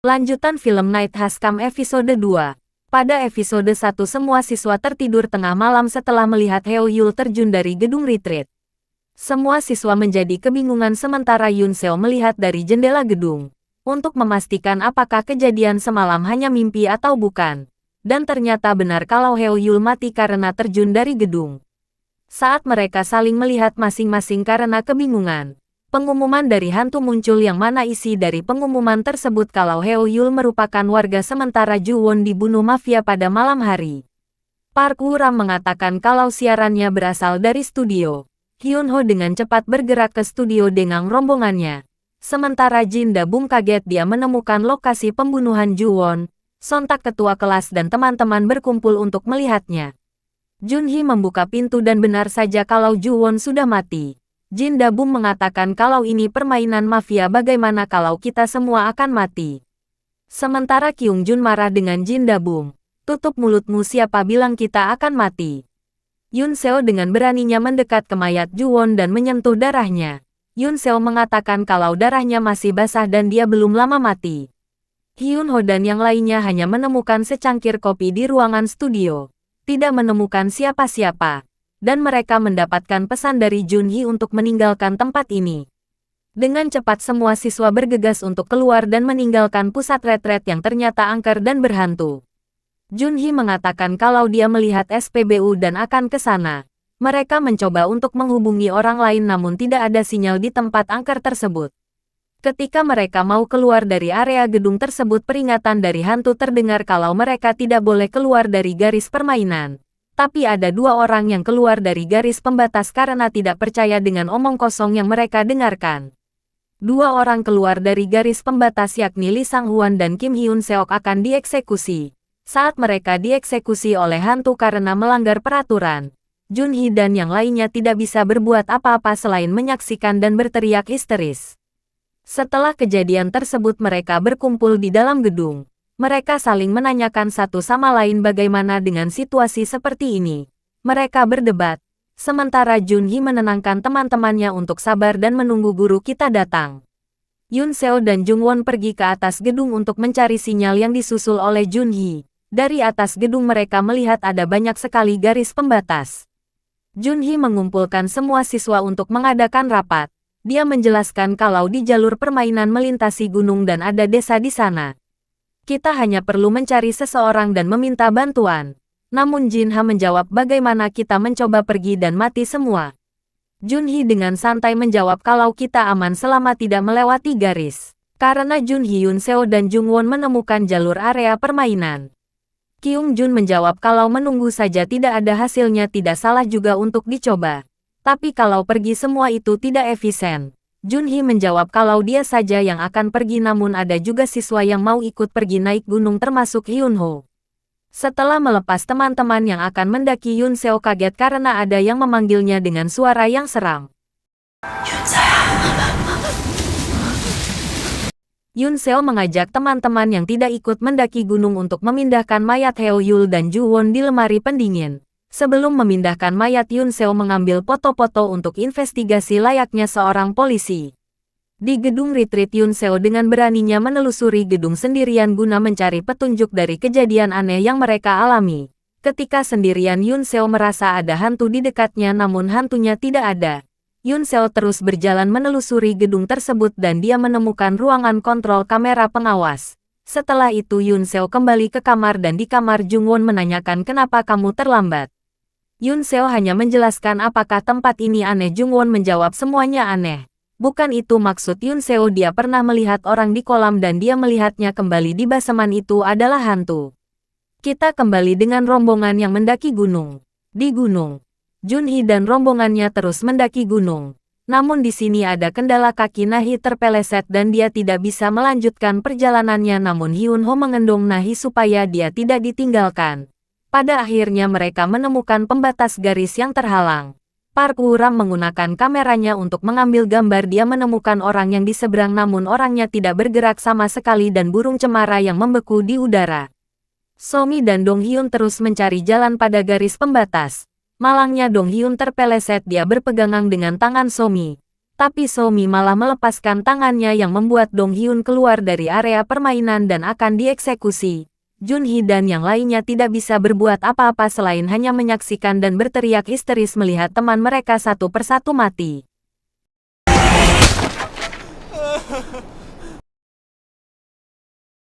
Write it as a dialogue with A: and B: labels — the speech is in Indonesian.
A: Lanjutan film Night Has Come episode 2. Pada episode 1 semua siswa tertidur tengah malam setelah melihat Heo Yul terjun dari gedung retreat. Semua siswa menjadi kebingungan sementara Yun Seo melihat dari jendela gedung. Untuk memastikan apakah kejadian semalam hanya mimpi atau bukan. Dan ternyata benar kalau Heo Yul mati karena terjun dari gedung. Saat mereka saling melihat masing-masing karena kebingungan. Pengumuman dari hantu muncul yang mana isi dari pengumuman tersebut kalau Heo Yul merupakan warga sementara Ju Won dibunuh mafia pada malam hari. Park Woo Ram mengatakan kalau siarannya berasal dari studio. Hyun Ho dengan cepat bergerak ke studio dengan rombongannya. Sementara Jin Da Bum kaget dia menemukan lokasi pembunuhan Ju Won. Sontak ketua kelas dan teman-teman berkumpul untuk melihatnya. Jun Hee membuka pintu dan benar saja kalau Ju Won sudah mati. Jin Da Bum mengatakan kalau ini permainan mafia, bagaimana kalau kita semua akan mati. Sementara Kyung Jun marah dengan Jin Da Bum. Tutup mulutmu, siapa bilang kita akan mati. Yun Seo dengan beraninya mendekat ke mayat Ju Won dan menyentuh darahnya. Yun Seo mengatakan kalau darahnya masih basah dan dia belum lama mati. Hyun Ho dan yang lainnya hanya menemukan secangkir kopi di ruangan studio. Tidak menemukan siapa-siapa. Dan mereka mendapatkan pesan dari Jun Hee untuk meninggalkan tempat ini. Dengan cepat semua siswa bergegas untuk keluar dan meninggalkan pusat retret yang ternyata angker dan berhantu. Jun Hee mengatakan kalau dia melihat SPBU dan akan ke sana. Mereka mencoba untuk menghubungi orang lain namun tidak ada sinyal di tempat angker tersebut. Ketika mereka mau keluar dari area gedung tersebut, peringatan dari hantu terdengar kalau mereka tidak boleh keluar dari garis permainan. Tapi ada dua orang yang keluar dari garis pembatas karena tidak percaya dengan omong kosong yang mereka dengarkan. Dua orang keluar dari garis pembatas yakni Lee Sang Hwan dan Kim Hyun Seok akan dieksekusi. Saat mereka dieksekusi oleh hantu karena melanggar peraturan, Jun Hee dan yang lainnya tidak bisa berbuat apa-apa selain menyaksikan dan berteriak histeris. Setelah kejadian tersebut mereka berkumpul di dalam gedung. Mereka saling menanyakan satu sama lain bagaimana dengan situasi seperti ini. Mereka berdebat. Sementara Jun Hee menenangkan teman-temannya untuk sabar dan menunggu guru kita datang. Yun Seo dan Jung Won pergi ke atas gedung untuk mencari sinyal yang disusul oleh Jun Hee. Dari atas gedung mereka melihat ada banyak sekali garis pembatas. Jun Hee mengumpulkan semua siswa untuk mengadakan rapat. Dia menjelaskan kalau di jalur permainan melintasi gunung dan ada desa di sana. Kita hanya perlu mencari seseorang dan meminta bantuan. Namun Jin Ha menjawab bagaimana kita mencoba pergi dan mati semua. Jun Hee dengan santai menjawab kalau kita aman selama tidak melewati garis. Karena Jun Hee, Yun Seo dan Jung Won menemukan jalur area permainan. Kyung Jun menjawab kalau menunggu saja tidak ada hasilnya tidak salah juga untuk dicoba. Tapi kalau pergi semua itu tidak efisien. Jun Hee menjawab kalau dia saja yang akan pergi namun ada juga siswa yang mau ikut pergi naik gunung termasuk Hyun Ho. Setelah melepas teman-teman yang akan mendaki, Yun Seo kaget karena ada yang memanggilnya dengan suara yang seram. Yun Seo mengajak teman-teman yang tidak ikut mendaki gunung untuk memindahkan mayat Heo Yul dan Ju Won di lemari pendingin. Sebelum memindahkan mayat, Yun Seo mengambil foto-foto untuk investigasi layaknya seorang polisi. Di gedung retreat, Yun Seo dengan beraninya menelusuri gedung sendirian guna mencari petunjuk dari kejadian aneh yang mereka alami. Ketika sendirian, Yun Seo merasa ada hantu di dekatnya namun hantunya tidak ada. Yun Seo terus berjalan menelusuri gedung tersebut dan dia menemukan ruangan kontrol kamera pengawas. Setelah itu Yun Seo kembali ke kamar dan di kamar Jung Won menanyakan kenapa kamu terlambat. Yun Seo hanya menjelaskan apakah tempat ini aneh. Jung Won menjawab semuanya aneh. Bukan itu maksud Yun Seo, dia pernah melihat orang di kolam dan dia melihatnya kembali di baseman, itu adalah hantu. Kita kembali dengan rombongan yang mendaki gunung. Di gunung, Jun Hee dan rombongannya terus mendaki gunung. Namun di sini ada kendala, kaki Nahi terpeleset dan dia tidak bisa melanjutkan perjalanannya namun Hyun Ho mengendong Nahi supaya dia tidak ditinggalkan. Pada akhirnya mereka menemukan pembatas garis yang terhalang. Park Woo Ram menggunakan kameranya untuk mengambil gambar. Dia menemukan orang yang di seberang namun orangnya tidak bergerak sama sekali dan burung cemara yang membeku di udara. Somi dan Dong Hyun terus mencari jalan pada garis pembatas. Malangnya Dong Hyun terpeleset, dia berpegangan dengan tangan Somi. Tapi Somi malah melepaskan tangannya yang membuat Dong Hyun keluar dari area permainan dan akan dieksekusi. Junhee dan yang lainnya tidak bisa berbuat apa-apa selain hanya menyaksikan dan berteriak histeris melihat teman mereka satu persatu mati.